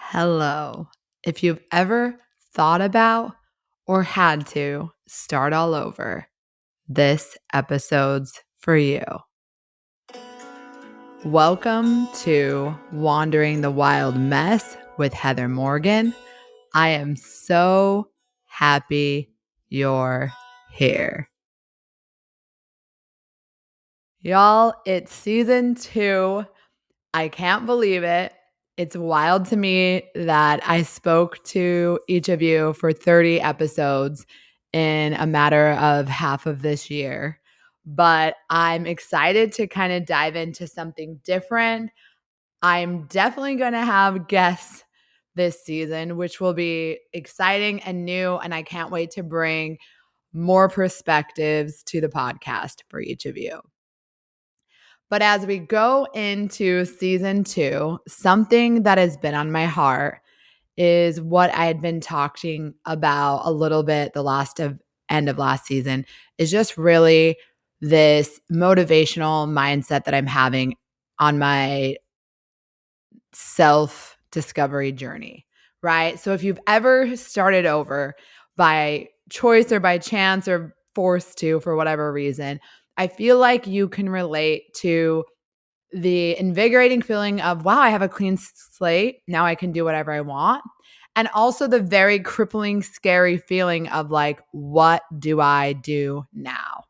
Hello. If you've ever thought about or had to start all over, this episode's for you. Welcome to Wandering the Wild Mess with Heather Morgan. I am so happy you're here. Y'all, it's season 2. I can't believe it. It's wild to me that I spoke to each of you for 30 episodes in a matter of half of this year. But I'm excited to kind of dive into something different. I'm definitely going to have guests this season, which will be exciting and new. And I can't wait to bring more perspectives to the podcast for each of you. But as we go into season 2, something that has been on my heart is what I had been talking about a little bit end of last season is just really this motivational mindset that I'm having on my self-discovery journey, right? So if you've ever started over by choice or by chance or forced to for whatever reason, I feel like you can relate to the invigorating feeling of, wow, I have a clean slate. Now I can do whatever I want. And also the very crippling, scary feeling of like, what do I do now?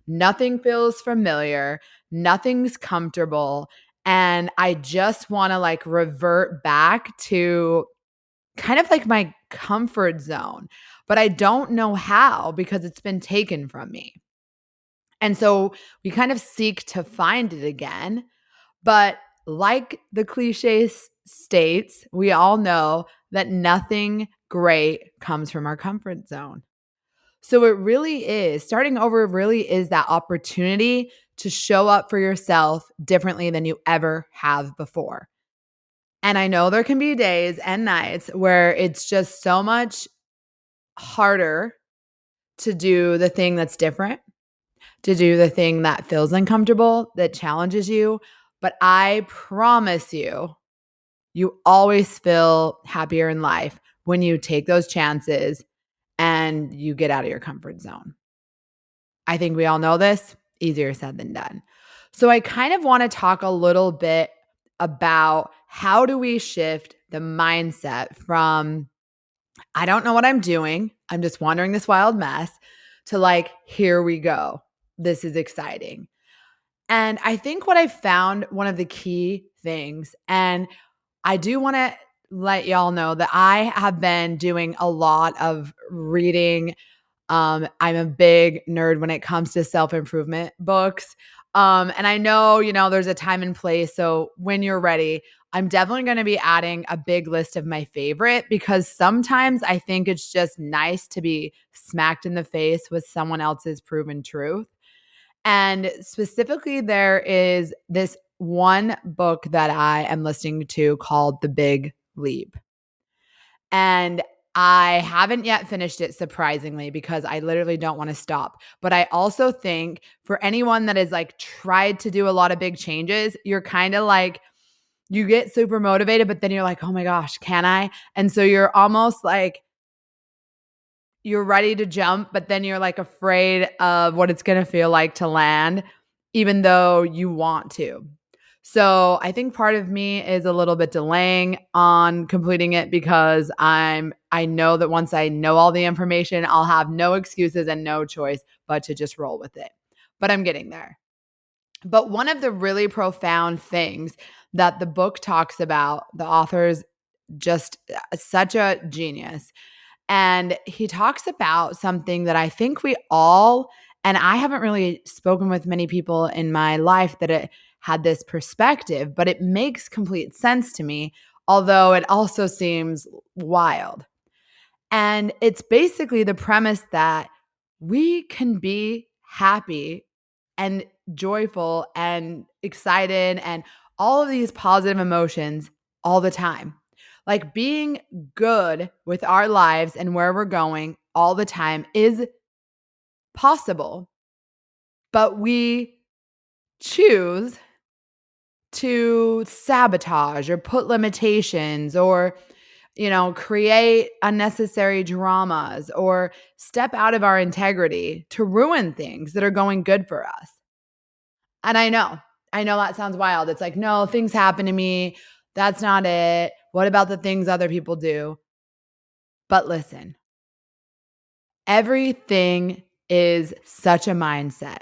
Nothing feels familiar. Nothing's comfortable. And I just want to like revert back to kind of like my comfort zone, but I don't know how because it's been taken from me. And so we kind of seek to find it again. But like the cliche states, we all know that nothing great comes from our comfort zone. So it really is, starting over really is that opportunity to show up for yourself differently than you ever have before. And I know there can be days and nights where it's just so much harder to do the thing that's different, to do the thing that feels uncomfortable, that challenges you. But I promise you, you always feel happier in life when you take those chances and you get out of your comfort zone. I think we all know this, easier said than done. So I kind of want to talk a little bit about how do we shift the mindset from I don't know what I'm doing, I'm just wandering this wild mess to like here we go. This is exciting. And I think what I found one of the key things, and I do want to let y'all know that I have been doing a lot of reading. I'm a big nerd when it comes to self-improvement books. And I know, there's a time and place. So when you're ready, I'm definitely going to be adding a big list of my favorite because sometimes I think it's just nice to be smacked in the face with someone else's proven truth. And specifically, there is this one book that I am listening to called The Big Leap. And I haven't yet finished it, surprisingly, because I literally don't want to stop. But I also think for anyone that has like tried to do a lot of big changes, you're kind of like, you get super motivated, but then you're like, oh my gosh, can I? And so you're almost like, you're ready to jump, but then you're like afraid of what it's going to feel like to land, even though you want to. So I think part of me is a little bit delaying on completing it because I know that once I know all the information, I'll have no excuses and no choice but to just roll with it. But I'm getting there. But one of the really profound things that the book talks about, the author's just such a genius. And he talks about something that I think we all, and I haven't really spoken with many people in my life that it had this perspective, but it makes complete sense to me, although it also seems wild. And it's basically the premise that we can be happy and joyful and excited and all of these positive emotions all the time. Like being good with our lives and where we're going all the time is possible, but we choose to sabotage or put limitations or create unnecessary dramas or step out of our integrity to ruin things that are going good for us. And I know that sounds wild. It's like, no, things happen to me. That's not it. What about the things other people do? But listen, everything is such a mindset.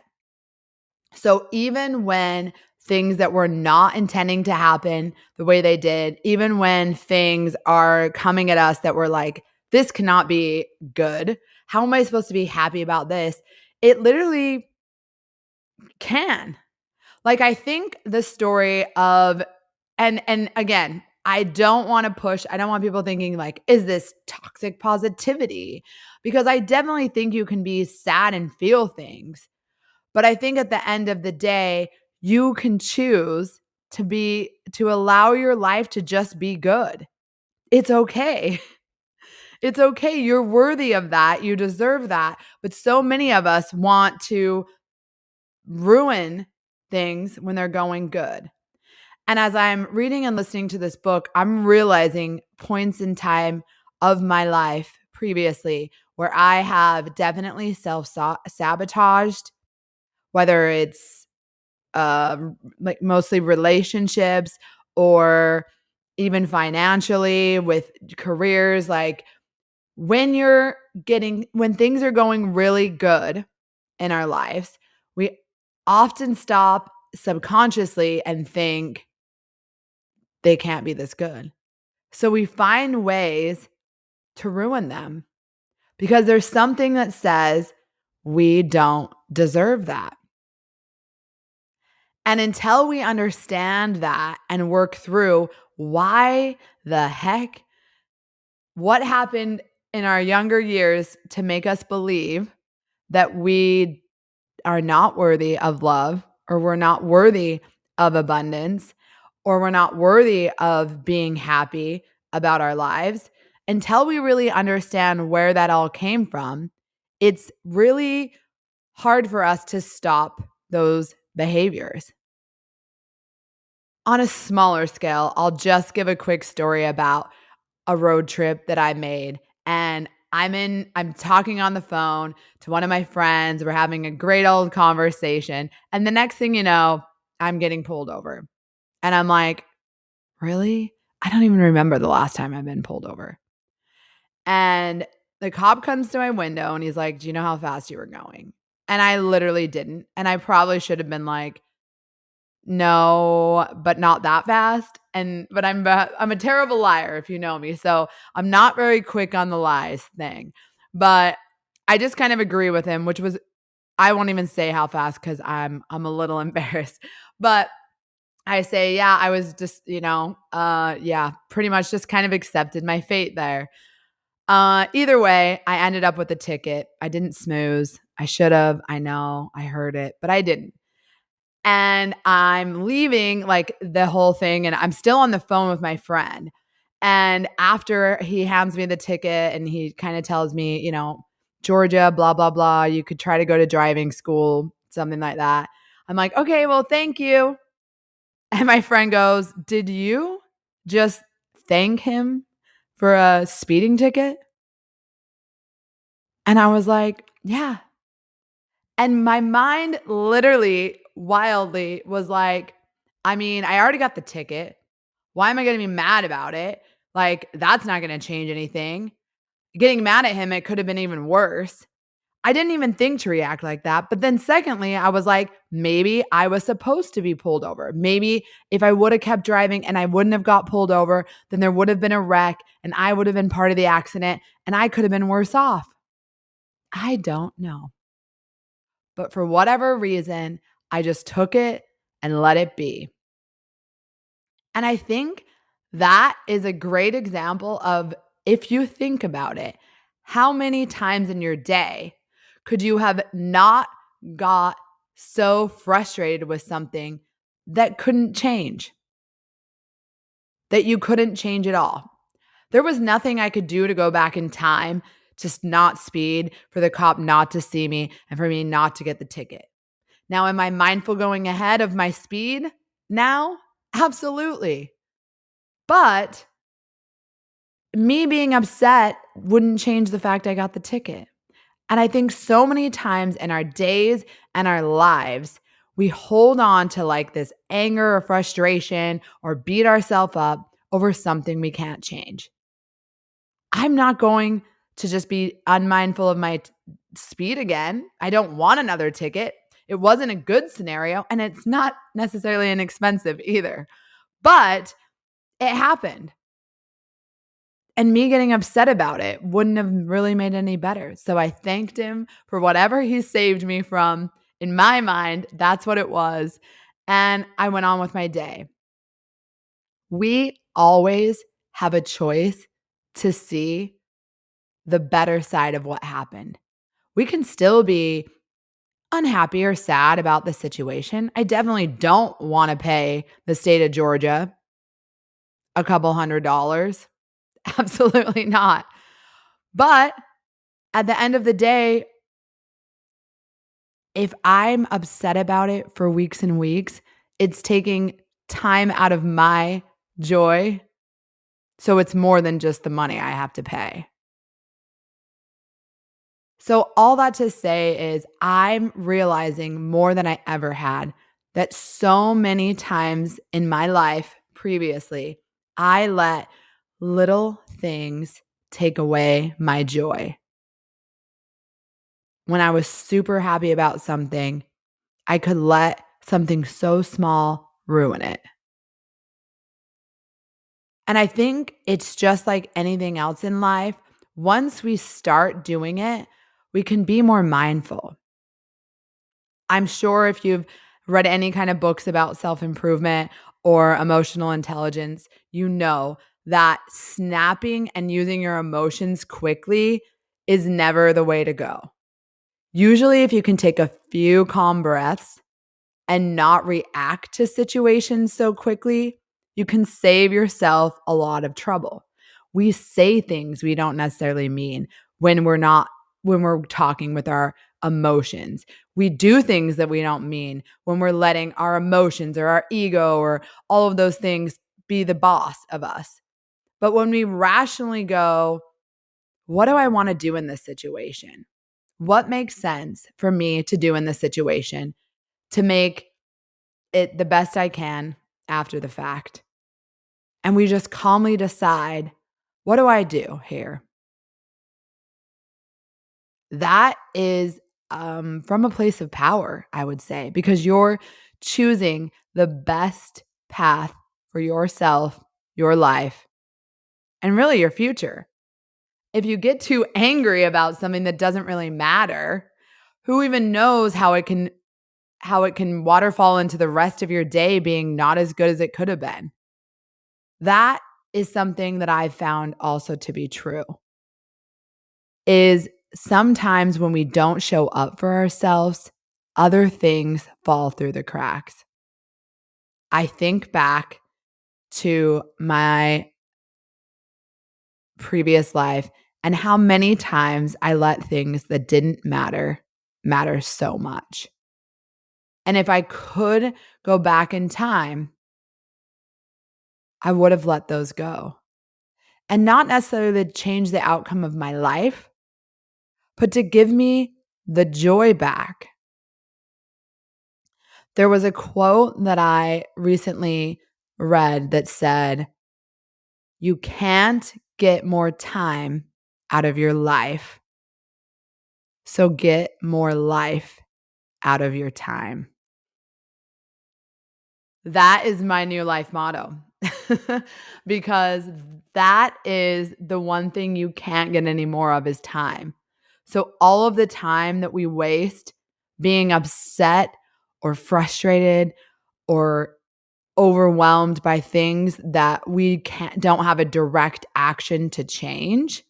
So even when things that we're not intending to happen the way they did, even when things are coming at us that we're like, this cannot be good. How am I supposed to be happy about this? It literally can. Like, I think the story of, and again, I don't want to push, I don't want people thinking like, is this toxic positivity? Because I definitely think you can be sad and feel things. But I think at the end of the day, you can choose to allow your life to just be good. It's okay. It's okay. You're worthy of that. You deserve that. But so many of us want to ruin things when they're going good. And as I'm reading and listening to this book, I'm realizing points in time of my life previously where I have definitely self-sabotaged, whether it's like mostly relationships or even financially with careers. Like when things are going really good in our lives, we often stop subconsciously and think they can't be this good. So we find ways to ruin them because there's something that says we don't deserve that. And until we understand that and work through why the heck, what happened in our younger years to make us believe that we are not worthy of love, or we're not worthy of abundance, or we're not worthy of being happy about our lives, until we really understand where that all came from, it's really hard for us to stop those behaviors. On a smaller scale, I'll just give a quick story about a road trip that I made. And I'm talking on the phone to one of my friends. We're having a great old conversation. And the next thing you know, I'm getting pulled over. And I'm like, really? I don't even remember the last time I've been pulled over. And the cop comes to my window and he's like, do you know how fast you were going? And I literally didn't. And I probably should have been like, no, but not that fast. But I'm a terrible liar if you know me. So I'm not very quick on the lies thing. But I just kind of agree with him, which was, I won't even say how fast because I'm a little embarrassed. But I say, yeah, I was just, yeah, pretty much just kind of accepted my fate there. Either way, I ended up with a ticket. I didn't snooze. I should have. I know. I heard it, but I didn't. And I'm leaving like the whole thing, and I'm still on the phone with my friend. And after he hands me the ticket and he kind of tells me, Georgia, blah, blah, blah, you could try to go to driving school, something like that. I'm like, okay, well, thank you. And my friend goes, did you just thank him for a speeding ticket? And I was like, yeah. And my mind literally wildly was like, I mean, I already got the ticket. Why am I going to be mad about it? Like, that's not going to change anything. Getting mad at him, it could have been even worse. I didn't even think to react like that. But then, secondly, I was like, maybe I was supposed to be pulled over. Maybe if I would have kept driving and I wouldn't have got pulled over, then there would have been a wreck and I would have been part of the accident and I could have been worse off. I don't know. But for whatever reason, I just took it and let it be. And I think that is a great example of, if you think about it, how many times in your day could you have not got so frustrated with something that couldn't change, that you couldn't change at all? There was nothing I could do to go back in time, just not speed, for the cop not to see me, and for me not to get the ticket. Now, am I mindful going ahead of my speed now? Absolutely. But me being upset wouldn't change the fact I got the ticket. And I think so many times in our days and our lives, we hold on to like this anger or frustration or beat ourselves up over something we can't change. I'm not going to just be unmindful of my speed again. I don't want another ticket. It wasn't a good scenario, and it's not necessarily inexpensive either. But it happened. And me getting upset about it wouldn't have really made any better. So I thanked him for whatever he saved me from. In my mind, that's what it was. And I went on with my day. We always have a choice to see the better side of what happened. We can still be unhappy or sad about the situation. I definitely don't want to pay the state of Georgia a couple $100s. Absolutely not. But at the end of the day, if I'm upset about it for weeks and weeks, it's taking time out of my joy. So it's more than just the money I have to pay. So, all that to say is, I'm realizing more than I ever had that so many times in my life previously, I let little things take away my joy. When I was super happy about something, I could let something so small ruin it. And I think it's just like anything else in life. Once we start doing it, we can be more mindful. I'm sure if you've read any kind of books about self improvement or emotional intelligence, you know that snapping and using your emotions quickly is never the way to go. Usually, if you can take a few calm breaths and not react to situations so quickly, you can save yourself a lot of trouble. We say things we don't necessarily mean when we're talking with our emotions. We do things that we don't mean when we're letting our emotions or our ego or all of those things be the boss of us. But when we rationally go, what do I want to do in this situation? What makes sense for me to do in this situation to make it the best I can after the fact? And we just calmly decide, what do I do here? That is from a place of power, I would say, because you're choosing the best path for yourself, your life, and really your future. If you get too angry about something that doesn't really matter, who even knows how it can waterfall into the rest of your day being not as good as it could have been. That is something that I've found also to be true. Is sometimes when we don't show up for ourselves, other things fall through the cracks. I think back to my previous life and how many times I let things that didn't matter so much. And if I could go back in time, I would have let those go. And not necessarily to change the outcome of my life, but to give me the joy back. There was a quote that I recently read that said, "You can't get more time out of your life, so get more life out of your time." That is my new life motto because that is the one thing you can't get any more of is time. So all of the time that we waste being upset or frustrated or overwhelmed by things that we don't have a direct action to change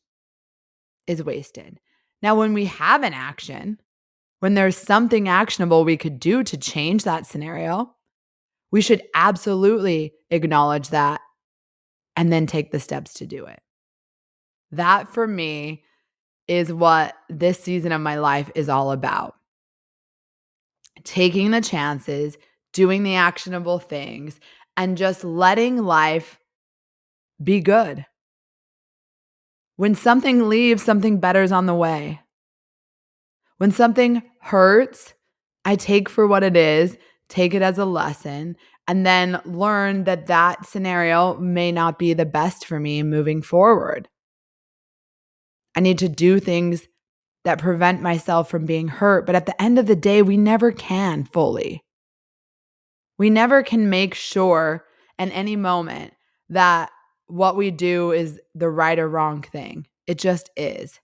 is wasted. Now, when we have an action, when there's something actionable we could do to change that scenario, we should absolutely acknowledge that and then take the steps to do it. That for me is what this season of my life is all about. Taking the chances, doing the actionable things, and just letting life be good. When something leaves, something better's on the way. When something hurts, I take for what it is, take it as a lesson, and then learn that that scenario may not be the best for me moving forward. I need to do things that prevent myself from being hurt. But at the end of the day, we never can fully. We never can make sure in any moment that what we do is the right or wrong thing. It just is.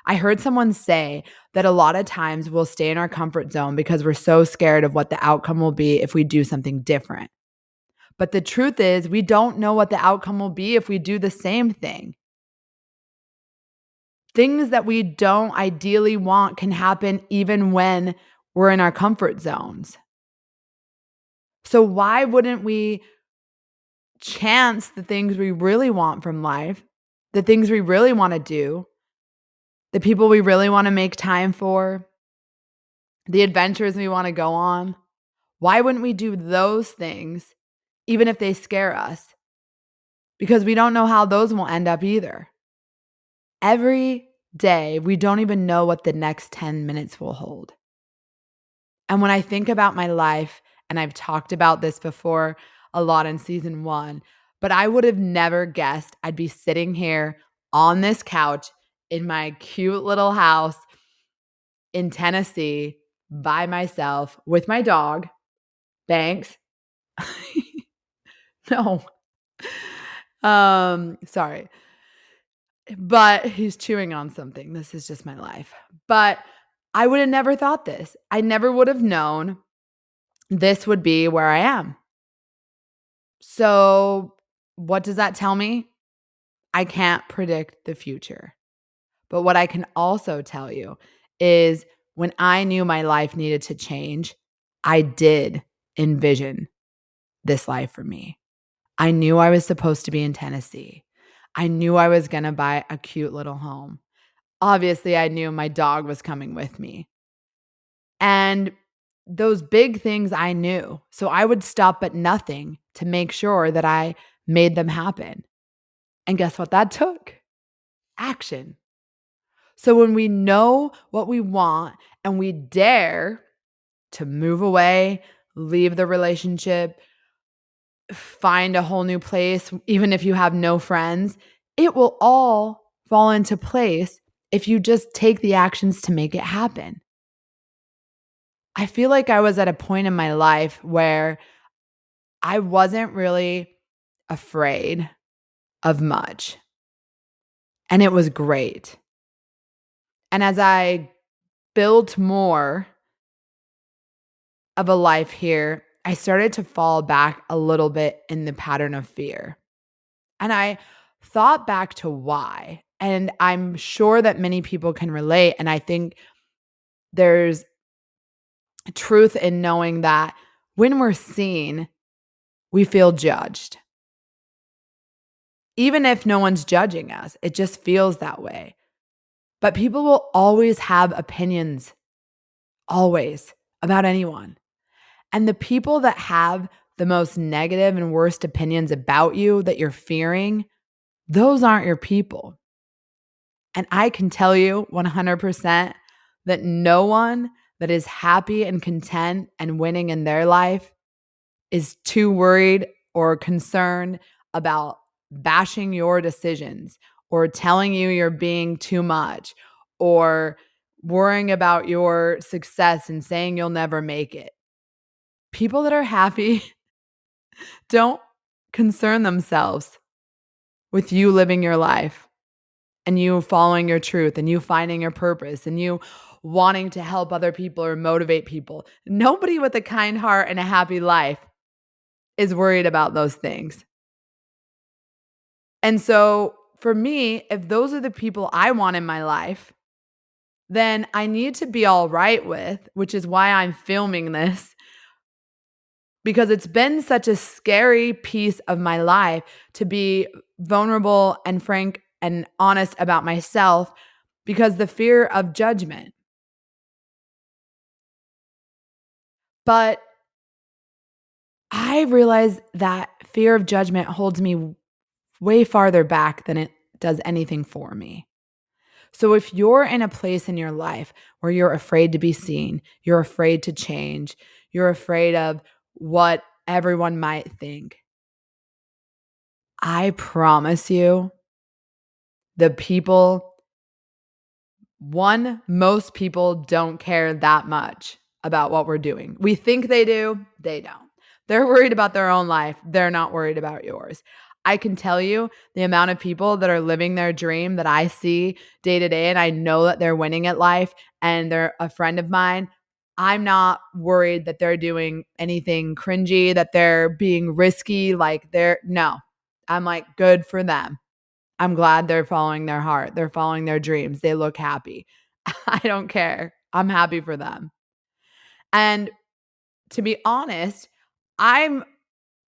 I heard someone say that a lot of times we'll stay in our comfort zone because we're so scared of what the outcome will be if we do something different. But the truth is, we don't know what the outcome will be if we do the same thing. Things that we don't ideally want can happen even when we're in our comfort zones. So, why wouldn't we chance the things we really want from life, the things we really want to do, the people we really want to make time for, the adventures we want to go on? Why wouldn't we do those things even if they scare us? Because we don't know how those will end up either. Every day, we don't even know what the next 10 minutes will hold. And when I think about my life, and I've talked about this before a lot in season 1, but I would have never guessed I'd be sitting here on this couch in my cute little house in Tennessee by myself with my dog, Banks. No. Sorry. But he's chewing on something. This is just my life. But I would have never thought this. I never would have known this would be where I am. So, what does that tell me? I can't predict the future. But what I can also tell you is when I knew my life needed to change, I did envision this life for me. I knew I was supposed to be in Tennessee. I knew I was going to buy a cute little home. Obviously, I knew my dog was coming with me. And those big things I knew. So I would stop at nothing to make sure that I made them happen. And guess what that took? Action. So when we know what we want and we dare to move away, leave the relationship, find a whole new place, even if you have no friends, it will all fall into place if you just take the actions to make it happen. I feel like I was at a point in my life where I wasn't really afraid of much, and it was great. And as I built more of a life here, I started to fall back a little bit in the pattern of fear. And I thought back to why. And I'm sure that many people can relate. And I think there's truth in knowing that when we're seen, we feel judged. Even if no one's judging us, it just feels that way. But people will always have opinions, always, about anyone. And the people that have the most negative and worst opinions about you that you're fearing, those aren't your people. And I can tell you 100% that no one that is happy and content and winning in their life is too worried or concerned about bashing your decisions or telling you you're being too much or worrying about your success and saying you'll never make it. People that are happy don't concern themselves with you living your life and you following your truth and you finding your purpose and you wanting to help other people or motivate people. Nobody with a kind heart and a happy life is worried about those things. And so for me, if those are the people I want in my life, then I need to be all right with, which is why I'm filming this, because it's been such a scary piece of my life to be vulnerable and frank and honest about myself because the fear of judgment. But I realize that fear of judgment holds me way farther back than it does anything for me. So if you're in a place in your life where you're afraid to be seen, you're afraid to change, you're afraid of what everyone might think, I promise you, the people, most people don't care that much about what we're doing. We think they do, they don't. They're worried about their own life. They're not worried about yours. I can tell you the amount of people that are living their dream that I see day to day, and I know that they're winning at life and they're a friend of mine. I'm not worried that they're doing anything cringy, that they're being risky. No, I'm like, good for them. I'm glad they're following their heart. They're following their dreams. They look happy. I don't care. I'm happy for them. And to be honest, I'm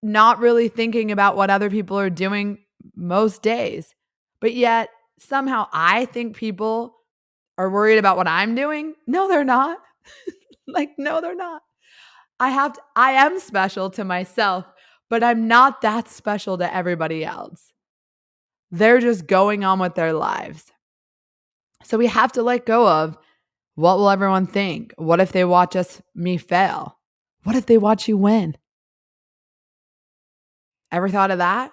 not really thinking about what other people are doing most days. But yet, somehow I think people are worried about what I'm doing. No, they're not. No, they're not. I am special to myself, but I'm not that special to everybody else. They're just going on with their lives. So we have to let go of what will everyone think? What if they watch me fail? What if they watch you win? Ever thought of that?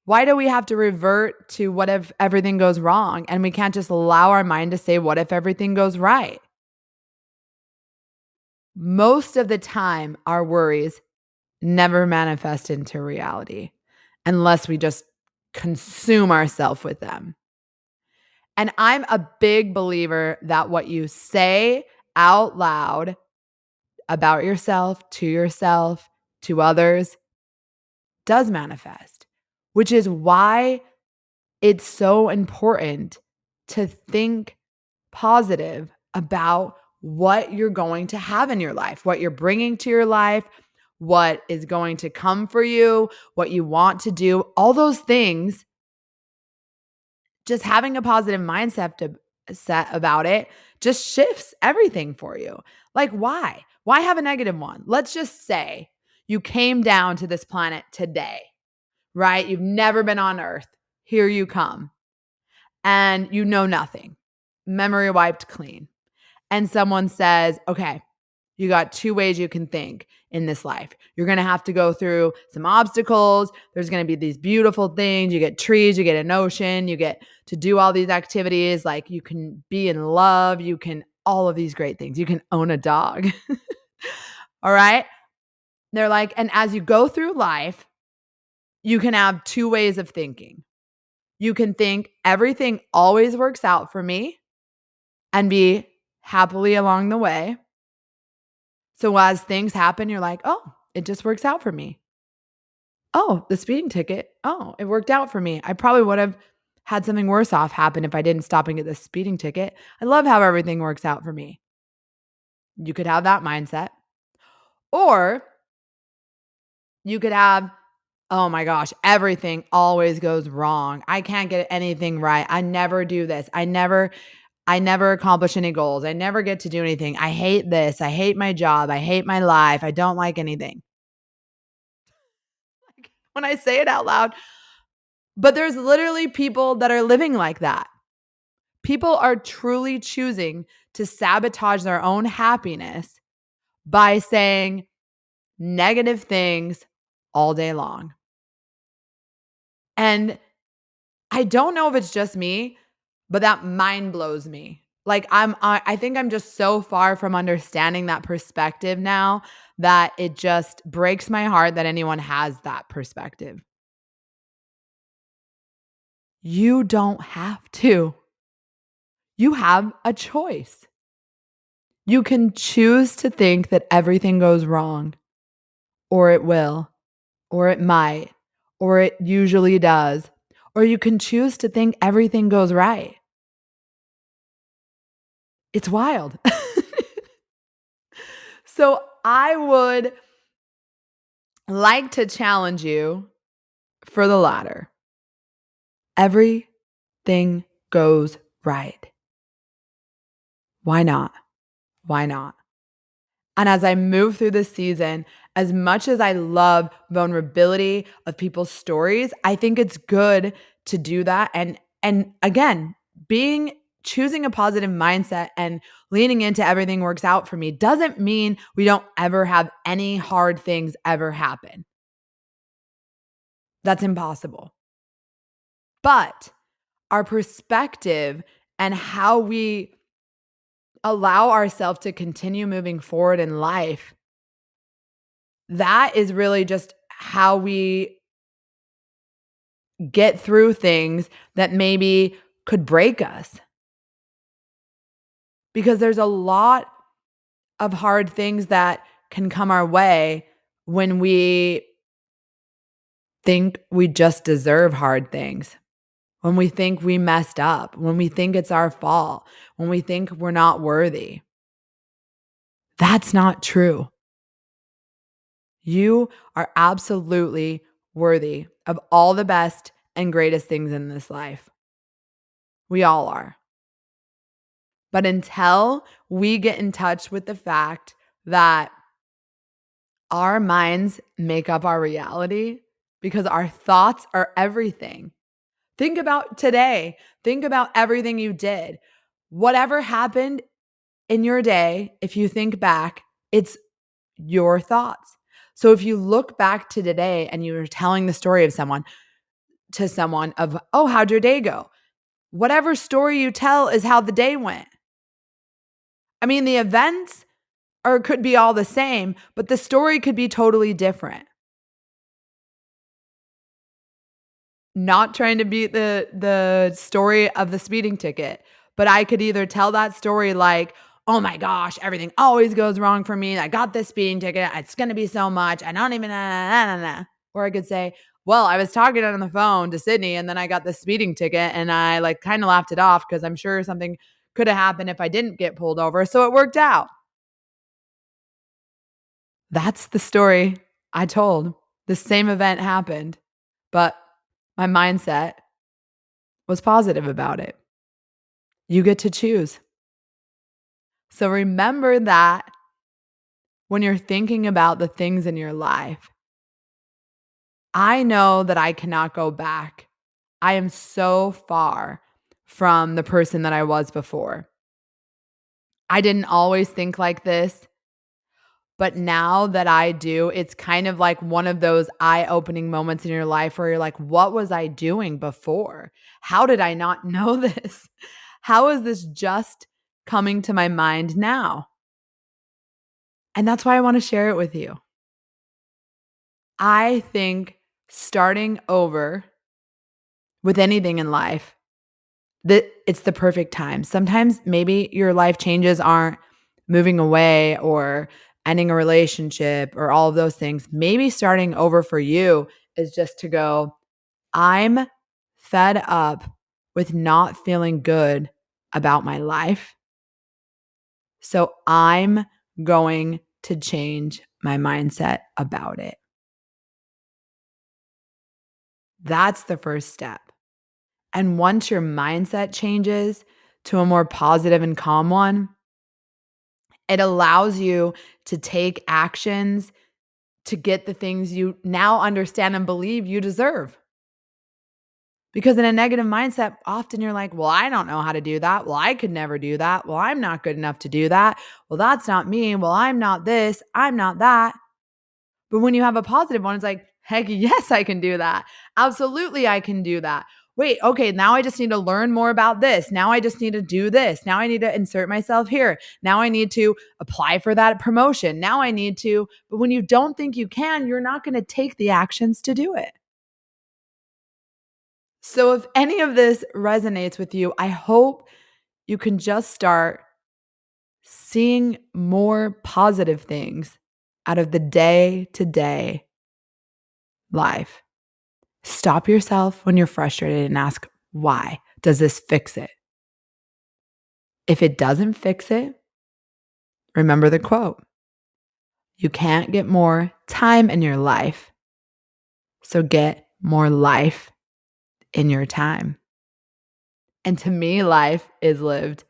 Why do we have to revert to what if everything goes wrong and we can't just allow our mind to say, what if everything goes right? Most of the time, our worries never manifest into reality unless we just consume ourselves with them. And I'm a big believer that what you say out loud about yourself, to others, does manifest, which is why it's so important to think positive about what you're going to have in your life, what you're bringing to your life, what is going to come for you, what you want to do, all those things. Just having a positive mindset about it just shifts everything for you. Like, why? Why have a negative one? Let's just say you came down to this planet today, right? You've never been on Earth. Here you come. And you know nothing. Memory wiped clean. And someone says, okay, you got two ways you can think in this life. You're going to have to go through some obstacles. There's going to be these beautiful things. You get trees, you get an ocean, you get to do all these activities. Like you can be in love, you can all of these great things. You can own a dog. All right. They're like, and as you go through life, you can have two ways of thinking. You can think everything always works out for me and be happily along the way. So as things happen, you're like, oh, it just works out for me. Oh, the speeding ticket. Oh, it worked out for me. I probably would have had something worse off happen if I didn't stop and get the speeding ticket. I love how everything works out for me. You could have that mindset. Or you could have, oh my gosh, everything always goes wrong. I can't get anything right. I never do this. I never accomplish any goals. I never get to do anything. I hate this. I hate my job. I hate my life. I don't like anything. When I say it out loud, but there's literally people that are living like that. People are truly choosing to sabotage their own happiness by saying negative things all day long. And I don't know if it's just me, but that mind blows me. Like I think I'm just so far from understanding that perspective now that it just breaks my heart that anyone has that perspective. You don't have to. You have a choice. You can choose to think that everything goes wrong, or it will, or it might, or it usually does, or you can choose to think everything goes right. It's wild. So I would like to challenge you for the latter. Everything goes right. Why not? Why not? And as I move through this season As much as I love vulnerability of people's stories, I think it's good to do that. And again, being choosing a positive mindset and leaning into everything works out for me doesn't mean we don't ever have any hard things ever happen. That's impossible. But our perspective and how we allow ourselves to continue moving forward in life, that is really just how we get through things that maybe could break us. Because there's a lot of hard things that can come our way when we think we just deserve hard things, when we think we messed up, when we think it's our fault, when we think we're not worthy. That's not true. You are absolutely worthy of all the best and greatest things in this life. We all are. But until we get in touch with the fact that our minds make up our reality, because our thoughts are everything. Think about today. Think about everything you did. Whatever happened in your day, if you think back, it's your thoughts. So if you look back to today and you're telling the story of someone to someone of, oh, how'd your day go? Whatever story you tell is how the day went. I mean, the events or could be all the same, but the story could be totally different. Not trying to beat the story of the speeding ticket, but I could either tell that story like, "Oh my gosh, everything always goes wrong for me. I got this speeding ticket. It's gonna be so much. I don't even Or I could say, "Well, I was talking on the phone to Sydney and then I got this speeding ticket and I like kind of laughed it off because I'm sure something could have happened if I didn't get pulled over. So it worked out." That's the story I told. The same event happened, but my mindset was positive about it. You get to choose. So remember that when you're thinking about the things in your life. I know that I cannot go back. I am so far from the person that I was before. I didn't always think like this, but now that I do, it's kind of like one of those eye-opening moments in your life where you're like, what was I doing before? How did I not know this? How is this just coming to my mind now? And that's why I want to share it with you. I think starting over with anything in life, that it's the perfect time. Sometimes maybe your life changes aren't moving away or ending a relationship or all of those things. Maybe starting over for you is just to go, I'm fed up with not feeling good about my life. So I'm going to change my mindset about it. That's the first step. And once your mindset changes to a more positive and calm one, it allows you to take actions to get the things you now understand and believe you deserve. Because in a negative mindset, often you're like, well, I don't know how to do that. Well, I could never do that. Well, I'm not good enough to do that. Well, that's not me. Well, I'm not this. I'm not that. But when you have a positive one, it's like, heck yes, I can do that. Absolutely, I can do that. Wait, okay, now I just need to learn more about this. Now I just need to do this. Now I need to insert myself here. Now I need to apply for that promotion. Now I need to. But when you don't think you can, you're not going to take the actions to do it. So if any of this resonates with you, I hope you can just start seeing more positive things out of the day to day life. Stop yourself when you're frustrated and ask, why? Does this fix it? If it doesn't fix it, remember the quote. You can't get more time in your life, so get more life in your time. And to me, life is lived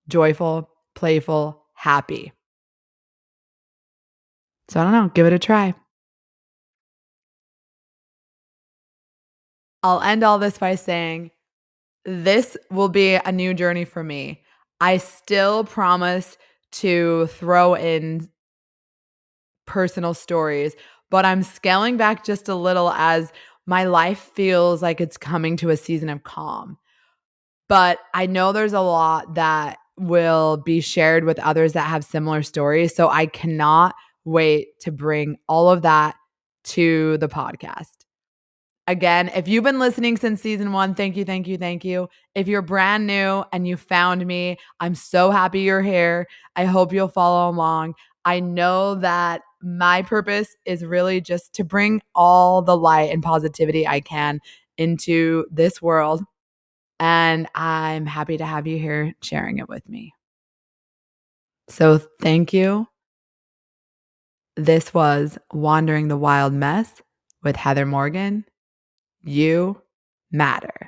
joyful, playful, happy. So I don't know, give it a try. I'll end all this by saying this will be a new journey for me. I still promise to throw in personal stories, but I'm scaling back just a little as my life feels like it's coming to a season of calm. But I know there's a lot that will be shared with others that have similar stories. So I cannot wait to bring all of that to the podcast. Again, if you've been listening since season 1, thank you, thank you, thank you. If you're brand new and you found me, I'm so happy you're here. I hope you'll follow along. I know that my purpose is really just to bring all the light and positivity I can into this world. And I'm happy to have you here sharing it with me. So thank you. This was Wandering the Wild Mess with Heather Morgan. You matter.